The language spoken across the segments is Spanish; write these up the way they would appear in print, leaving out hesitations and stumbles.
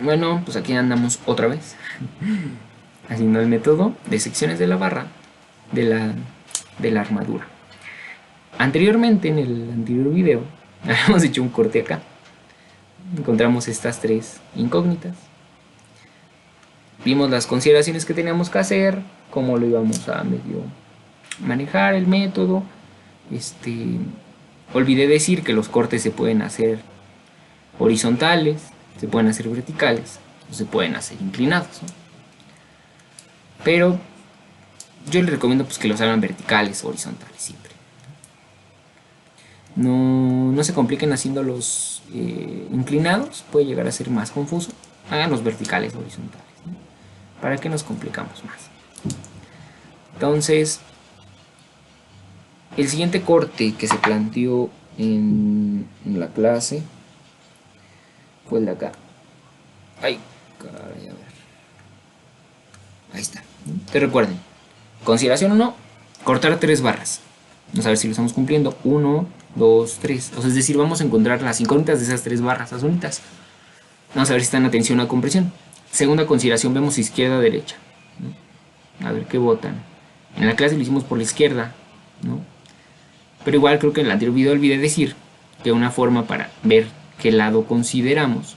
Bueno, pues aquí andamos otra vez haciendo el método de secciones de la barra de la armadura. Anteriormente, en el anterior video, habíamos hecho un corte acá. Encontramos estas tres incógnitas. Vimos las consideraciones que teníamos que hacer, cómo lo íbamos a medio manejar el método. Olvidé decir que los cortes se pueden hacer horizontales, se pueden hacer verticales, o se pueden hacer inclinados, ¿no? Pero yo les recomiendo pues, que los hagan verticales o horizontales siempre. No se compliquen haciéndolos inclinados, puede llegar a ser más confuso. Hagan los verticales o horizontales, ¿no? ¿Para qué nos complicamos más? Entonces, el siguiente corte que se planteó en la clase fue el de acá. Ay, caray, a ver. Ahí está. Te recuerden, consideración 1, cortar 3 barras. Vamos a ver si lo estamos cumpliendo. 1, 2, 3. O sea, es decir, vamos a encontrar las incógnitas de esas 3 barras azulitas. Vamos a ver si están a tensión o a compresión. Segunda consideración, vemos izquierda, derecha, ¿no? A ver qué votan. En la clase lo hicimos por la izquierda, ¿no? Pero igual creo que en el anterior video olvidé decir que una forma para ver qué lado consideramos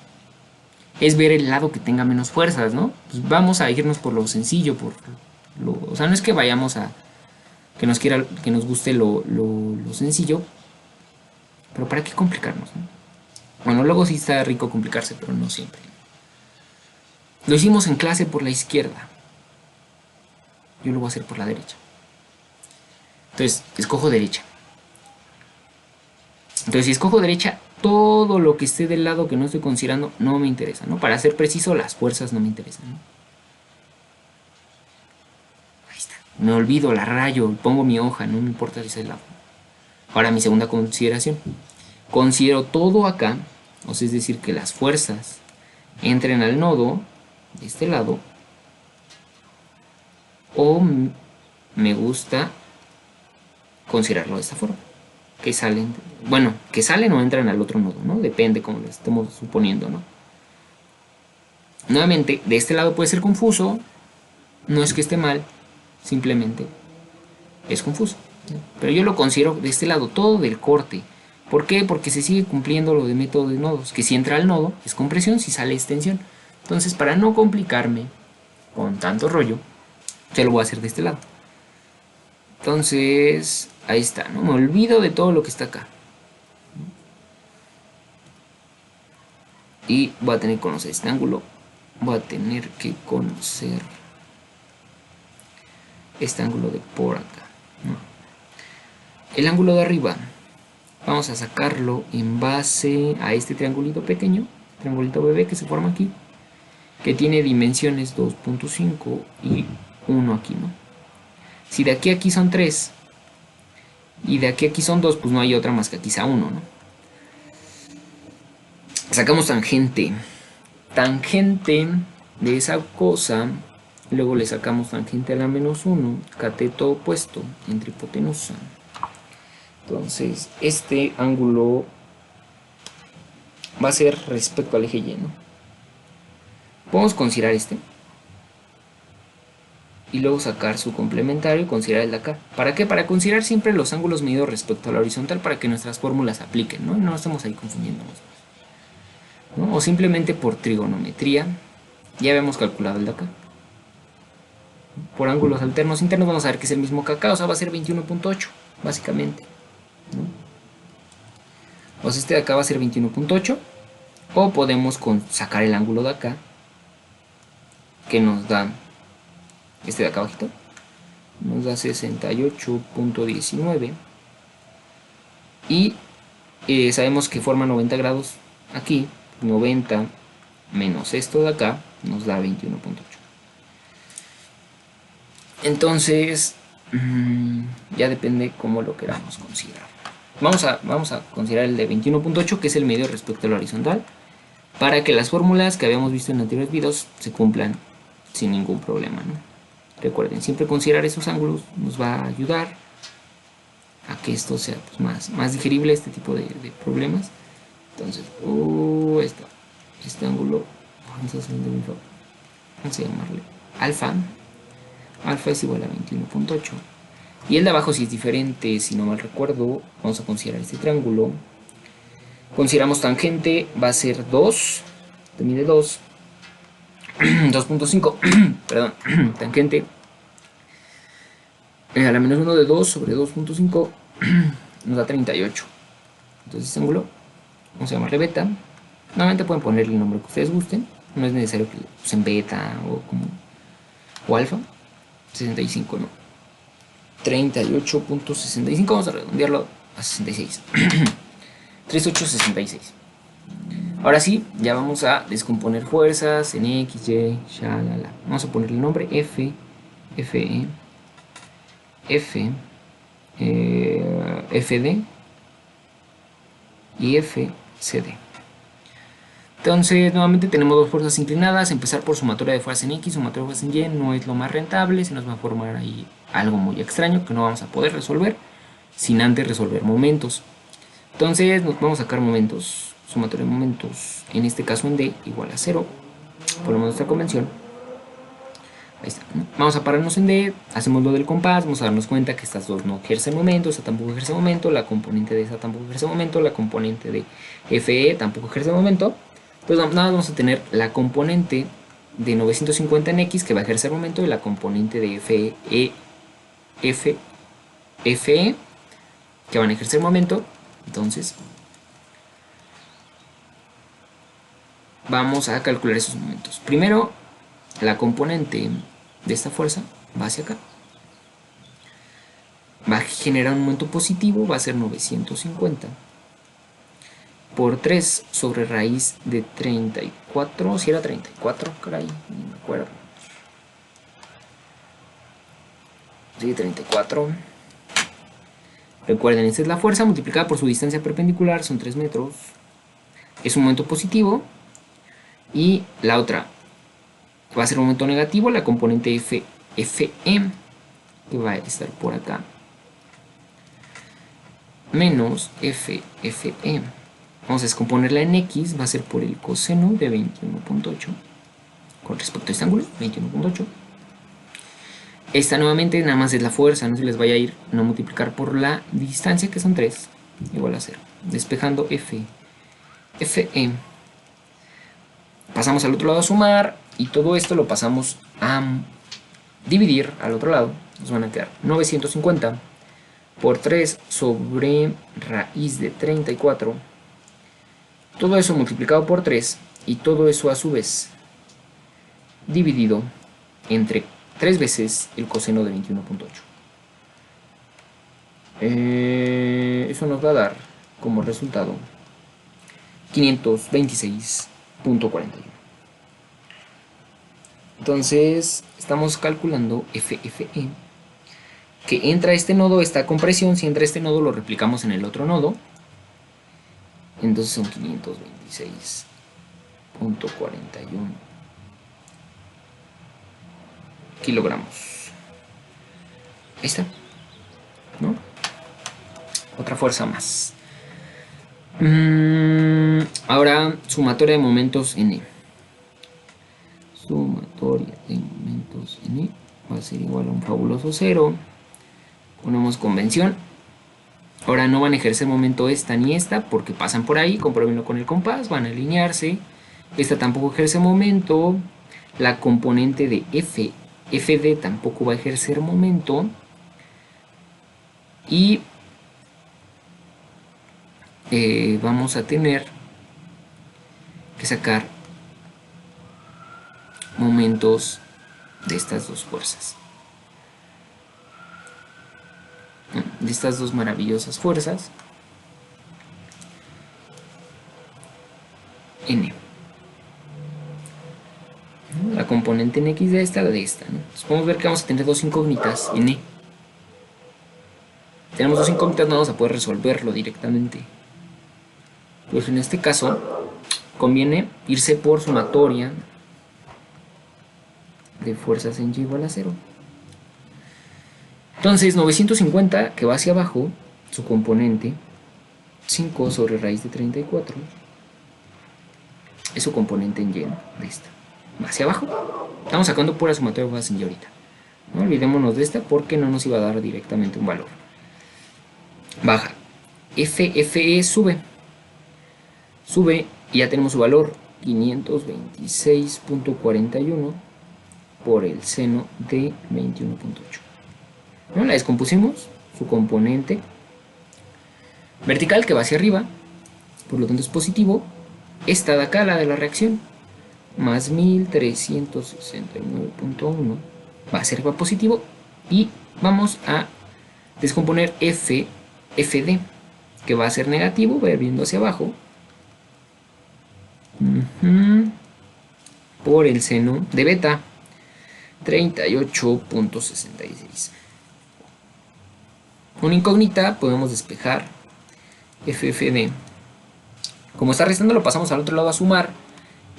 es ver el lado que tenga menos fuerzas, ¿no? Pues vamos a irnos por lo sencillo, o sea, no es que vayamos a que nos guste lo sencillo, pero ¿para qué complicarnos, no? Bueno, luego sí está rico complicarse, pero no siempre. Lo hicimos en clase por la izquierda. Yo lo voy a hacer por la derecha. Entonces, escojo derecha. Entonces, si escojo derecha, todo lo que esté del lado que no estoy considerando no me interesa, ¿no? Para ser preciso, las fuerzas no me interesan, ¿no? Ahí está. Me olvido, la rayo, pongo mi hoja, no me importa si es el lado. Ahora mi segunda consideración. Considero todo acá, o sea, es decir, que las fuerzas entren al nodo de este lado, o me gusta considerarlo de esta forma. Que salen, bueno, que salen o entran al otro nodo, ¿no? Depende como lo estemos suponiendo, ¿no? Nuevamente, de este lado puede ser confuso, no es que esté mal, simplemente es confuso, ¿no? Pero yo lo considero de este lado, todo del corte. ¿Por qué? Porque se sigue cumpliendo lo de método de nodos, que si entra al nodo es compresión, si sale es tensión. Entonces, para no complicarme con tanto rollo, ya lo voy a hacer de este lado. Entonces, ahí está, ¿no? Me olvido de todo lo que está acá. Y voy a tener que conocer este ángulo. Voy a tener que conocer este ángulo de por acá, ¿no? El ángulo de arriba, vamos a sacarlo en base a este triangulito pequeño, triangulito bebé que se forma aquí, que tiene dimensiones 2.5 y 1 aquí, ¿no? Si de aquí a aquí son 3 y de aquí a aquí son 2, pues no hay otra más que aquí sea 1, ¿no? Sacamos tangente. Tangente de esa cosa, luego le sacamos tangente a la menos 1, cateto opuesto entre hipotenusa. Entonces, este ángulo va a ser respecto al eje Y, ¿no? Podemos considerar este y luego sacar su complementario y considerar el de acá. ¿Para qué? Para considerar siempre los ángulos medidos respecto a la horizontal para que nuestras fórmulas apliquen, ¿no? No estamos ahí confundiéndonos, ¿no? O simplemente por trigonometría ya habíamos calculado el de acá. Por ángulos alternos internos vamos a ver que es el mismo que acá, o sea va a ser 21.8 básicamente, ¿no? O sea este de acá va a ser 21.8, o podemos sacar el ángulo de acá que nos da este de acá abajito, nos da 68.19 y sabemos que forma 90 grados aquí, 90 menos esto de acá nos da 21.8. Entonces ya depende cómo lo queramos considerar. Vamos a considerar el de 21.8, que es el medio respecto a la horizontal, para que las fórmulas que habíamos visto en anteriores videos se cumplan sin ningún problema, ¿no? Recuerden, siempre considerar esos ángulos nos va a ayudar a que esto sea pues, más digerible, este tipo de problemas. Entonces, este ángulo vamos a llamarle alfa. Alfa es igual a 21.8. Y el de abajo sí es diferente, si no mal recuerdo. Vamos a considerar este triángulo. Consideramos tangente, va a ser 2. Te mide 2. 2.5. Perdón, tangente. A la menos 1 de 2 sobre 2.5 nos da 38. Entonces este ángulo vamos a llamarle beta. Nuevamente pueden ponerle el nombre que ustedes gusten. No es necesario que usen beta o alfa. 65, ¿no? 38.65. Vamos a redondearlo a 66. 3866. Ahora sí, ya vamos a descomponer fuerzas en X, Y, shalala. Vamos a ponerle el nombre F, FE, F, FD y FCD. Entonces, nuevamente tenemos dos fuerzas inclinadas. Empezar por sumatoria de fuerzas en X, sumatoria de fuerzas en Y no es lo más rentable. Se nos va a formar ahí algo muy extraño que no vamos a poder resolver sin antes resolver momentos. Entonces, nos vamos a sacar momentos, sumatoria de momentos, en este caso en D igual a 0. Ponemos nuestra convención. Ahí está, ¿no? Vamos a pararnos en D, hacemos lo del compás, vamos a darnos cuenta que estas dos no ejercen momento, esta tampoco ejerce momento, la componente de esta tampoco ejerce momento, la componente de FE tampoco ejerce momento. Entonces nada, vamos a tener la componente de 950 en X que va a ejercer momento y la componente de FE que van a ejercer momento. Entonces vamos a calcular esos momentos. Primero, la componente de esta fuerza va hacia acá. Va a generar un momento positivo, va a ser 950 por 3 sobre raíz de 34. Si era 34, caray, no me acuerdo. Sí, 34. Recuerden, esta es la fuerza multiplicada por su distancia perpendicular, son 3 metros. Es un momento positivo. Y la otra va a ser un momento negativo, la componente FE, que va a estar por acá, menos FE. Vamos a descomponerla en X, va a ser por el coseno de 21.8 con respecto a este ángulo, 21.8. Esta nuevamente nada más es la fuerza, no se les vaya a ir, no multiplicar por la distancia que son 3, igual a 0. Despejando FE. Pasamos al otro lado a sumar y todo esto lo pasamos a dividir al otro lado. Nos van a quedar 950 por 3 sobre raíz de 34. Todo eso multiplicado por 3 y todo eso a su vez dividido entre 3 veces el coseno de 21.8. Eso nos va a dar como resultado 526.41. Entonces estamos calculando FE, que entra a este nodo, está con presión. Si entra a este nodo lo replicamos en el otro nodo, entonces son 526.41 kilogramos. Ahí está, ¿no? Otra fuerza más. Ahora sumatoria de momentos N. Sumatoria de momentos N va a ser igual a un fabuloso 0. Ponemos convención. Ahora no van a ejercer momento esta ni esta porque pasan por ahí, compruébenlo con el compás, van a alinearse. Esta tampoco ejerce momento. La componente de FD tampoco va a ejercer momento. Y vamos a tener que sacar momentos de estas dos fuerzas, de estas dos maravillosas fuerzas N. La componente en X de esta, ¿no? Entonces podemos ver que vamos a tener dos incógnitas en E. Tenemos dos incógnitas, no vamos a poder resolverlo directamente. Pues en este caso conviene irse por sumatoria de fuerzas en Y igual a 0. Entonces 950 que va hacia abajo, su componente 5 sobre raíz de 34 es su componente en Y, ¿no? De esta. Va hacia abajo. Estamos sacando pura sumatoria de fuerzas en Y ahorita. No olvidémonos de esta porque no nos iba a dar directamente un valor. Baja. FE sube. Sube y ya tenemos su valor. 526.41 por el seno de 21.8. ¿No? La descompusimos. Su componente vertical que va hacia arriba, por lo tanto es positivo. Esta de acá, la de la reacción, más 1369.1 va a ser positivo. Y vamos a descomponer FD, que va a ser negativo, va a ir viendo hacia abajo, por el seno de beta, 38.66. Una incógnita, podemos despejar FFD. Como está restando, lo pasamos al otro lado a sumar.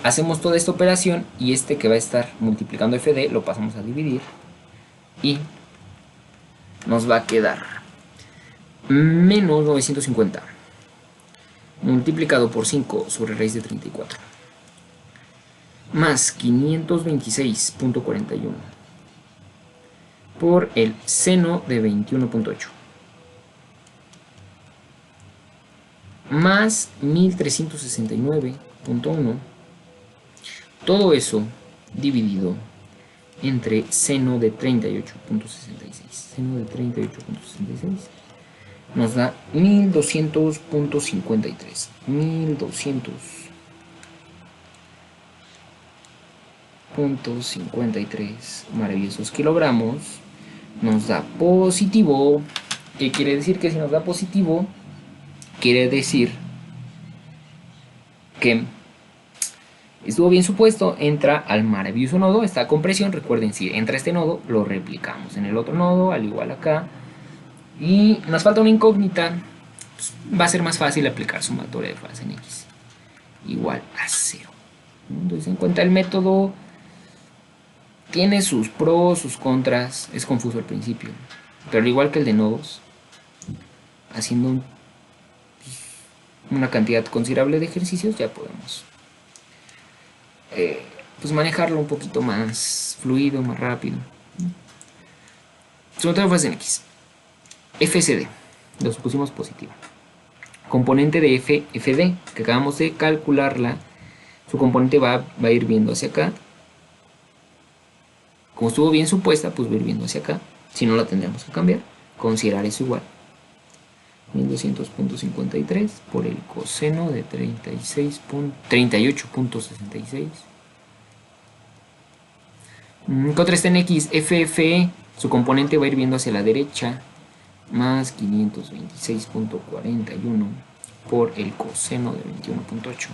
Hacemos toda esta operación y este que va a estar multiplicando FD lo pasamos a dividir. Y nos va a quedar menos 950 multiplicado por 5 sobre raíz de 34 más 526.41 por el seno de 21.8 más 1369.1, todo eso dividido entre seno de 38.66. Seno de 38.66 nos da 1200.53. 1200.53 maravillosos kilogramos. Nos da positivo. ¿Qué quiere decir? Que si nos da positivo, quiere decir que estuvo bien supuesto, entra al maravilloso nodo, está con presión. Recuerden, si entra este nodo, lo replicamos en el otro nodo, al igual acá. Y nos falta una incógnita, pues va a ser más fácil aplicar sumatoria de fuerzas en X igual a 0. Entonces, en cuenta el método, tiene sus pros, sus contras, es confuso al principio, pero al igual que el de nodos, haciendo una cantidad considerable de ejercicios, ya podemos pues manejarlo un poquito más fluido, más rápido. Sumatoria de fuerzas en X. FCD, lo pusimos positivo. Componente de FD, que acabamos de calcularla, su componente va a ir viendo hacia acá. Como estuvo bien supuesta, pues va a ir viendo hacia acá. Si no, la tendríamos que cambiar. Considerar eso igual. 1200.53 por el coseno de 38.66. Contra está en X, FFE, su componente va a ir viendo hacia la derecha, más 526.41 por el coseno de 21.8,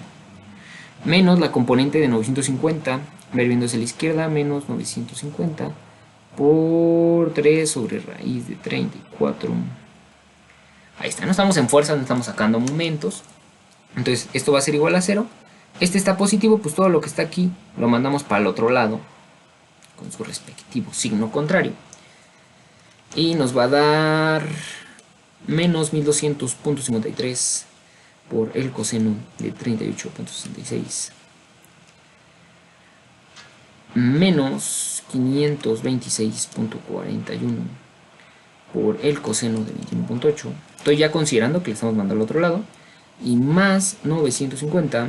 menos la componente de 950, va a ir viendo hacia la izquierda, menos 950 por 3 sobre raíz de 34. Ahí está, no estamos en fuerza, no estamos sacando momentos. Entonces esto va a ser igual a 0. Este está positivo, pues todo lo que está aquí lo mandamos para el otro lado con su respectivo signo contrario. Y nos va a dar menos 1200.53 por el coseno de 38.66. Menos 526.41 por el coseno de 21.8. Estoy ya considerando que le estamos mandando al otro lado. Y más 950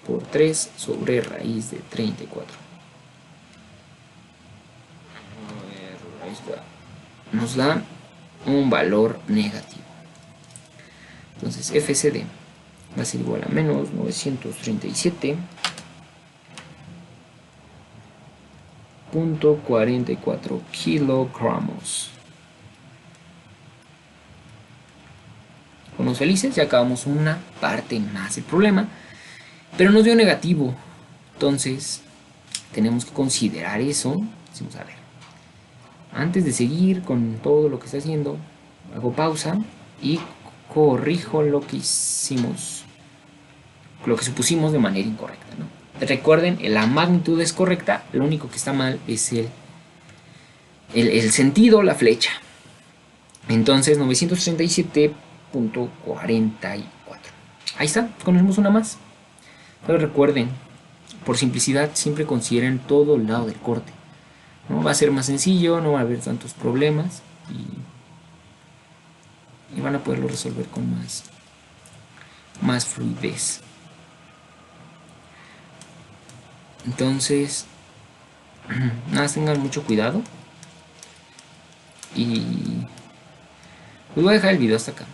por 3 sobre raíz de 34. Ahí está. Nos da un valor negativo. Entonces FCD va a ser igual a menos 937.44 kilogramos. Estamos felices, ya acabamos una parte más del problema, pero nos dio negativo. Entonces tenemos que considerar eso. Decimos, a ver, antes de seguir con todo lo que está haciendo, hago pausa y corrijo lo que hicimos, lo que supusimos de manera incorrecta, ¿no? Recuerden, la magnitud es correcta, lo único que está mal es el sentido, la flecha. Entonces 937.44. Ahí está, conocemos una más. Pero recuerden, por simplicidad, siempre consideren todo el lado del corte, ¿no? Va a ser más sencillo, no va a haber tantos problemas y van a poderlo resolver con más fluidez. Entonces, nada, tengan mucho cuidado. Y pues voy a dejar el video hasta acá.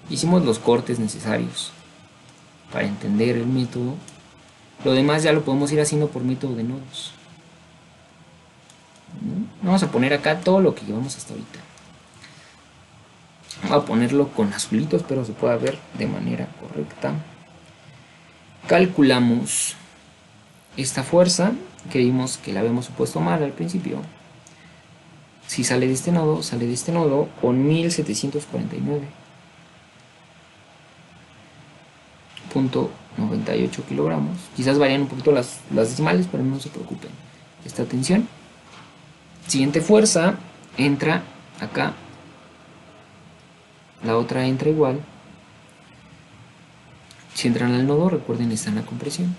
Hicimos los cortes necesarios para entender el método. Lo demás ya lo podemos ir haciendo por método de nodos. Vamos a poner acá todo lo que llevamos hasta ahorita. Voy a ponerlo con azulitos, pero se pueda ver de manera correcta. Calculamos esta fuerza que vimos que la habíamos supuesto mal al principio. Si sale de este nodo con 1749.98 kilogramos. Quizás varían un poquito las decimales, pero no se preocupen. Esta tensión. Siguiente fuerza entra acá. La otra entra igual. Si entran al nodo, recuerden, está en la compresión.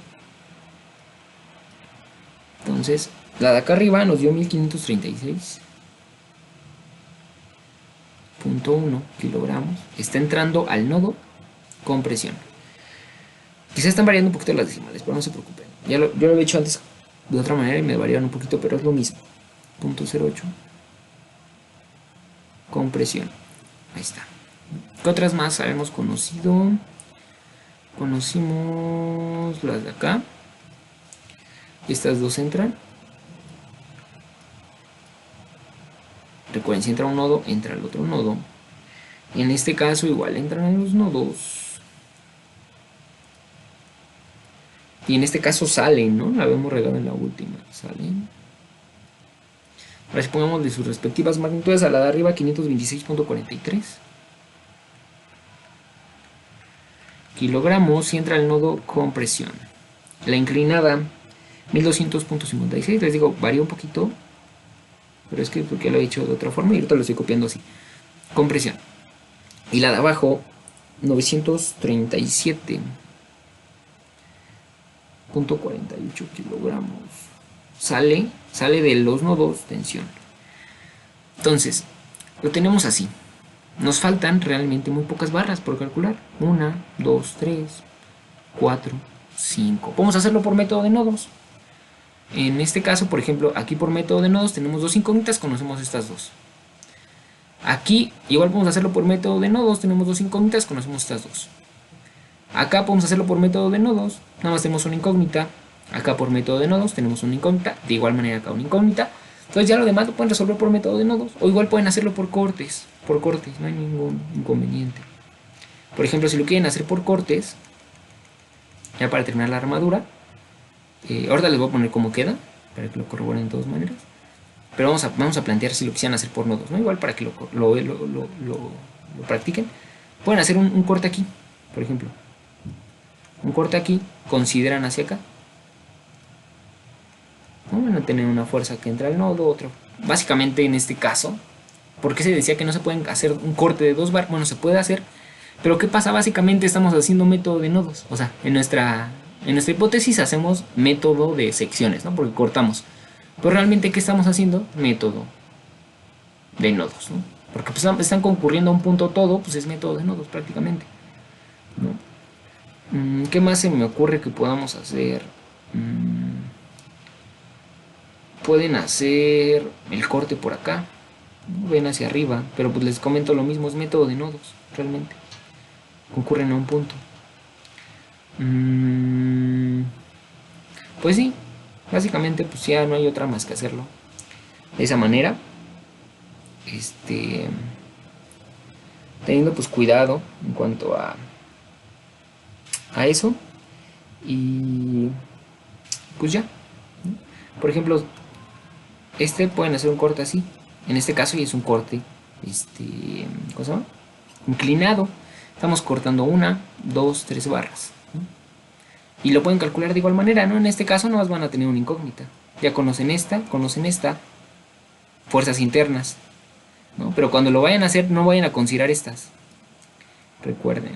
Entonces, la de acá arriba nos dio 1536.1 kilogramos. Está entrando al nodo con presión. Quizás están variando un poquito las decimales, pero no se preocupen. Yo lo había hecho antes de otra manera y me variaron un poquito, pero es lo mismo. 0.08 con presión. Ahí está. ¿Qué otras más habíamos conocido? Conocimos las de acá. Estas dos entran. Recuerden, si entra un nodo, entra el otro nodo. Y en este caso igual entran en los nodos. Y en este caso salen, ¿no? La habíamos regado en la última. Salen. Ahora si pongamos de sus respectivas magnitudes, a la de arriba 526.43 kilogramos y entra el nodo con presión. La inclinada 1200.56, les digo, varía un poquito, pero es que porque lo he hecho de otra forma y ahorita lo estoy copiando así, con presión. Y la de abajo 937.48 kilogramos. Sale de los nodos tensión. Entonces, lo tenemos así. Nos faltan realmente muy pocas barras por calcular. 1, 2, 3, 4, 5. Vamos a hacerlo por método de nodos. En este caso, por ejemplo, aquí por método de nodos tenemos dos incógnitas, conocemos estas dos. Aquí igual podemos hacerlo por método de nodos, tenemos dos incógnitas, conocemos estas dos. Acá podemos hacerlo por método de nodos, nada más tenemos una incógnita. Acá por método de nodos tenemos una incógnita, de igual manera acá una incógnita. Entonces ya lo demás lo pueden resolver por método de nodos, o igual pueden hacerlo por cortes, no hay ningún inconveniente. Por ejemplo, si lo quieren hacer por cortes, ya para terminar la armadura, ahorita les voy a poner cómo queda, para que lo corroboren de todas maneras. Pero vamos a plantear si lo quisieran hacer por nodos, ¿no? Igual para que lo practiquen. Pueden hacer un corte aquí, por ejemplo. Un corte aquí, consideran hacia acá. ¿No? Van a tener una fuerza que entra al nodo, otro. Básicamente en este caso, ¿por qué se decía que no se pueden hacer un corte de dos barras? Bueno, se puede hacer, pero ¿qué pasa? Básicamente estamos haciendo método de nodos. O sea, en nuestra hipótesis hacemos método de secciones, ¿no? Porque cortamos. Pero realmente, ¿qué estamos haciendo? Método de nodos, ¿no? Porque pues están concurriendo a un punto todo, pues es método de nodos prácticamente, ¿no? ¿Qué más se me ocurre que podamos hacer? Pueden hacer el corte por acá, ¿no? Ven hacia arriba, pero pues les comento lo mismo, es método de nodos, realmente. Concurren a un punto. Pues sí, básicamente pues ya no hay otra más que hacerlo de esa manera. Teniendo pues cuidado en cuanto a eso. Y pues ya, ¿no? Por ejemplo, pueden hacer un corte así. En este caso ya es un corte ¿cómo se llama? Inclinado. Estamos cortando 1, 2, 3 barras, ¿no? Y lo pueden calcular de igual manera, ¿no? En este caso no van a tener una incógnita. Ya conocen esta, fuerzas internas, ¿no? Pero cuando lo vayan a hacer, no vayan a considerar estas. Recuerden,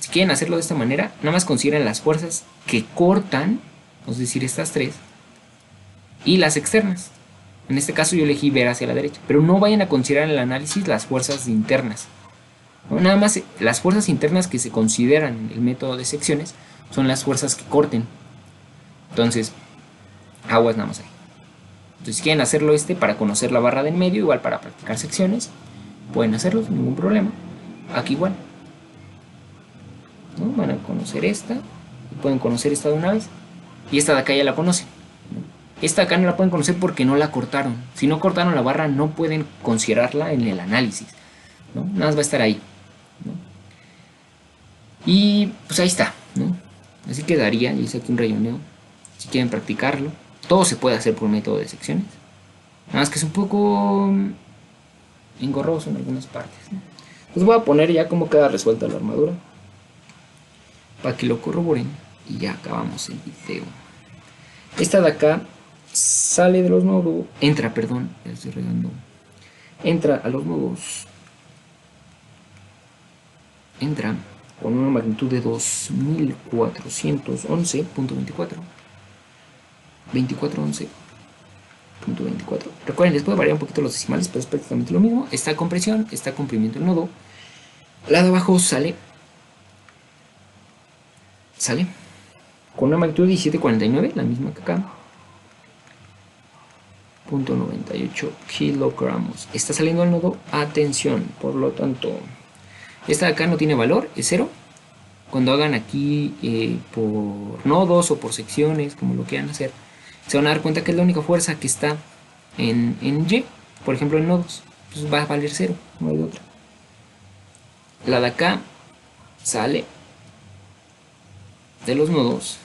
Si quieren hacerlo de esta manera, nada más consideren las fuerzas que cortan, es decir, estas tres, y las externas. En este caso yo elegí ver hacia la derecha, pero no vayan a considerar en el análisis las fuerzas internas, ¿no? Nada más las fuerzas internas que se consideran en el método de secciones son las fuerzas que corten. Entonces, aguas nada más ahí. Entonces, si quieren hacerlo para conocer la barra de en medio, igual para practicar secciones, pueden hacerlo sin ningún problema. Aquí igual, ¿no? Van a conocer esta, y pueden conocer esta de una vez, y esta de acá ya la conocen, ¿no? Esta de acá no la pueden conocer porque no la cortaron. Si no cortaron la barra, no pueden considerarla en el análisis, ¿no? Nada más va a estar ahí, ¿no? Y pues ahí está, ¿no? Así quedaría. Yo hice aquí un rayoneo. Si quieren practicarlo, todo se puede hacer por método de secciones. Nada más que es un poco engorroso en algunas partes, ¿no? Les voy a poner ya cómo queda resuelta la armadura para que lo corroboren y ya acabamos el video. Esta de acá sale de los nodos, entra a los nodos, entra con una magnitud de 2411.24, 2411.24. Recuerden, les puede variar un poquito los decimales, pero es prácticamente lo mismo. Está compresión, está comprimiento del nodo. La de abajo sale con una magnitud de 1749, la misma que acá, 0.98 kilogramos. Está saliendo al nodo, atención, por lo tanto, esta de acá no tiene valor, es 0. Cuando hagan aquí por nodos o por secciones, como lo quieran hacer, se van a dar cuenta que es la única fuerza que está en Y, por ejemplo en nodos, pues va a valer 0, no hay otra. La de acá sale de los nodos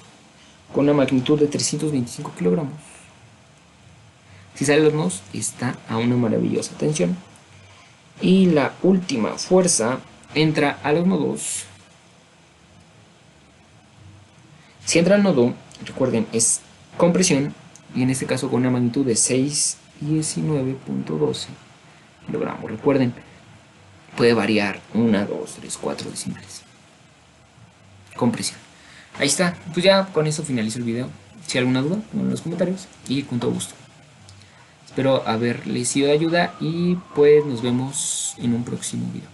con una magnitud de 325 kilogramos. Si sale de los nodos, está a una maravillosa tensión. Y la última fuerza entra a los nodos. Si entra al nodo, recuerden, es compresión, y en este caso con una magnitud de 619.12 kilogramos. Recuerden, puede variar 1, 2, 3, 4 decimales. Compresión. Ahí está. Pues ya con eso finalizo el video. Si hay alguna duda, pongan en los comentarios y con todo gusto. Espero haberles sido de ayuda y pues nos vemos en un próximo video.